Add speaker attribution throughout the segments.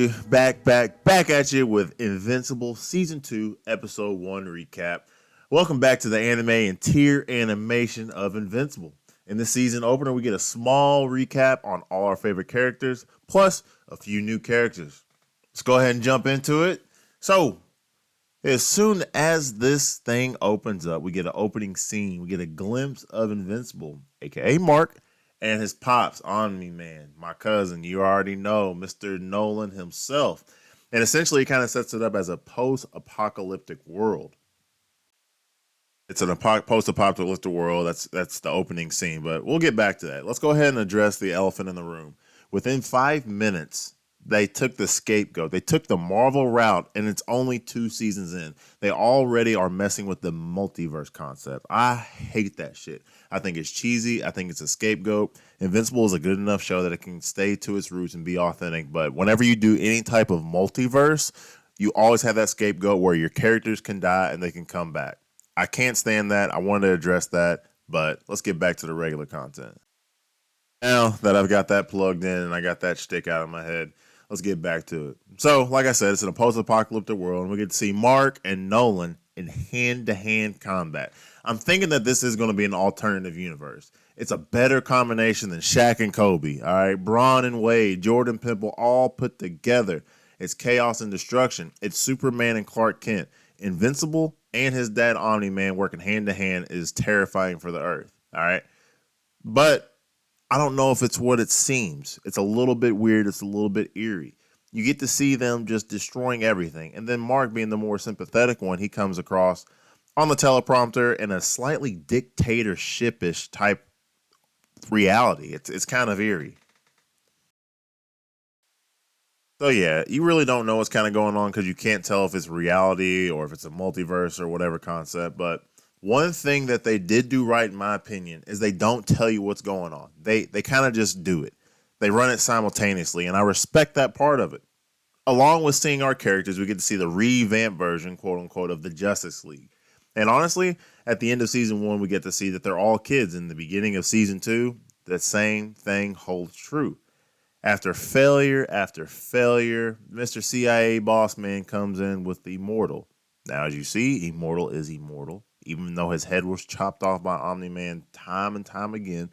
Speaker 1: you. Back at you with Invincible Season 2, Episode 1 recap. Welcome back to the anime and tier animation of Invincible. In this season opener, we get a small recap on all our favorite characters, plus a few new characters. Let's go ahead and jump into it. So, as soon as this thing opens up, we get an opening scene. We get a glimpse of Invincible, aka Mark, and his pops, Omni-Man, my cousin. You already know, Mr. Nolan himself. And essentially, it kind of sets it up as a post-apocalyptic world. It's an post-apocalyptic world. That's the opening scene, but we'll get back to that. Let's go ahead and address the elephant in the room. Within 5 minutes, they took the scapegoat. They took the Marvel route, and it's only 2 seasons in. They already are messing with the multiverse concept. I hate that shit. I think it's cheesy. I think it's a scapegoat. Invincible is a good enough show that it can stay to its roots and be authentic. But whenever you do any type of multiverse, you always have that scapegoat where your characters can die and they can come back. I can't stand that. I wanted to address that, but let's get back to the regular content. Now that I've got that plugged in and I got that shtick out of my head, let's get back to it. So, like I said, it's in a post-apocalyptic world, and we get to see Mark and Nolan in hand-to-hand combat. I'm thinking that this is going to be an alternative universe. It's a better combination than Shaq and Kobe, all right? Braun and Wade, Jordan Pimple, all put together. It's chaos and destruction. It's Superman and Clark Kent. Invincible and his dad Omni-Man working hand-to-hand is terrifying for the Earth, all right? But I don't know if it's what it seems. It's a little bit weird. It's a little bit eerie. You get to see them just destroying everything. And then Mark, being the more sympathetic one, he comes across on the teleprompter in a slightly dictatorship-ish type reality. It's kind of eerie. So yeah, you really don't know what's kind of going on because you can't tell if it's reality or if it's a multiverse or whatever concept. But one thing that they did do right, in my opinion, is they don't tell you what's going on. They kind of just do it. They run it simultaneously, and I respect that part of it. Along with seeing our characters, we get to see the revamped version, quote unquote, of the Justice League. And honestly, at the end of season 1, we get to see that they're all kids. In the beginning of season 2, the same thing holds true. After failure, Mr. CIA boss man comes in with the Immortal. Now, as you see, Immortal is immortal, even though his head was chopped off by Omni-Man time and time again.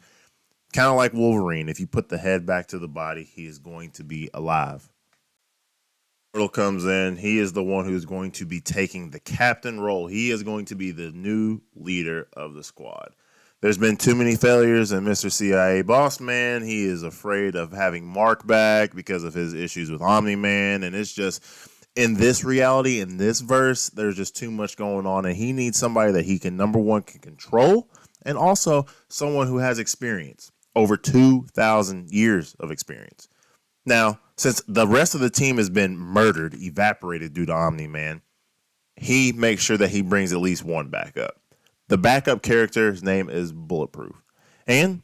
Speaker 1: Kind of like Wolverine. If you put the head back to the body, he is going to be alive. Immortal comes in. He is the one who's going to be taking the captain role. He is going to be the new leader of the squad. There's been too many failures, and Mr. CIA boss man, he is afraid of having Mark back because of his issues with Omni-Man, and it's just, in this reality, in this verse, there's just too much going on, and he needs somebody that he can, number one, can control, and also someone who has experience, over 2,000 years of experience. Now, since the rest of the team has been murdered, evaporated due to Omni-Man, he makes sure that he brings at least one backup. The backup character's name is Bulletproof. And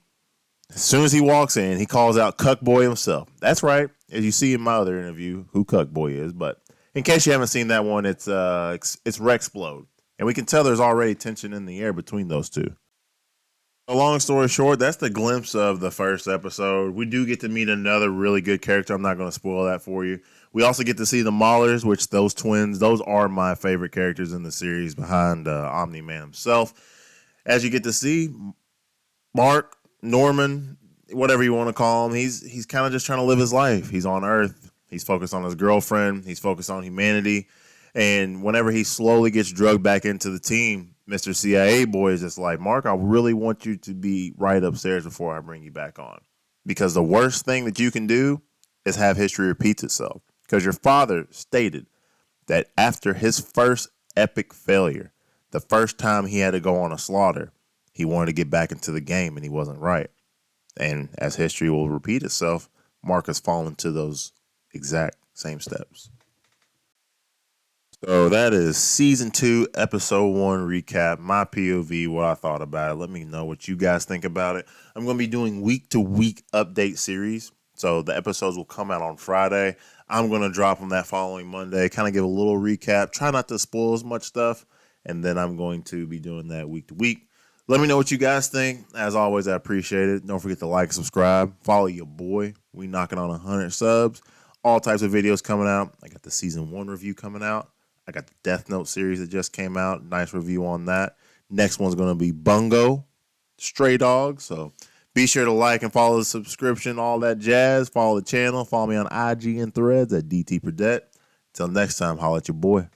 Speaker 1: as soon as he walks in, he calls out Cuckboy himself. That's right, as you see in my other interview, who Cuckboy is. But in case you haven't seen that one, it's Rexplode. And we can tell there's already tension in the air between those two. A long story short, that's the glimpse of the first episode. We do get to meet another really good character. I'm not going to spoil that for you. We also get to see the Maulers, which those twins, those are my favorite characters in the series behind Omni-Man himself. As you get to see, Mark, Norman, whatever you want to call him, he's kind of just trying to live his life. He's on Earth. He's focused on his girlfriend. He's focused on humanity. And whenever he slowly gets drugged back into the team, Mr. CIA boy is just like, Mark, I really want you to be right upstairs before I bring you back on. Because the worst thing that you can do is have history repeat itself. Because your father stated that after his first epic failure, the first time he had to go on a slaughter, he wanted to get back into the game and he wasn't right. And as history will repeat itself, Mark has fallen to those exact same steps. So that is season 2, episode 1 recap, my POV, what I thought about it. Let me know what you guys think about it. I'm going to be doing week-to-week update series. So the episodes will come out on Friday. I'm going to drop them that following Monday, kind of give a little recap, try not to spoil as much stuff, and then I'm going to be doing that week to week. Let me know what you guys think. As always, I appreciate it. Don't forget to like, subscribe, follow your boy. We knocking on 100 subs. all types of videos coming out. I got the season 1 review coming out. I got the Death Note series that just came out. Nice review on that. Next one's going to be Bungo, Stray Dog. So be sure to like and follow the subscription, all that jazz. Follow the channel. Follow me on IG and Threads at DTBURDETTE. Until next time, holla at your boy.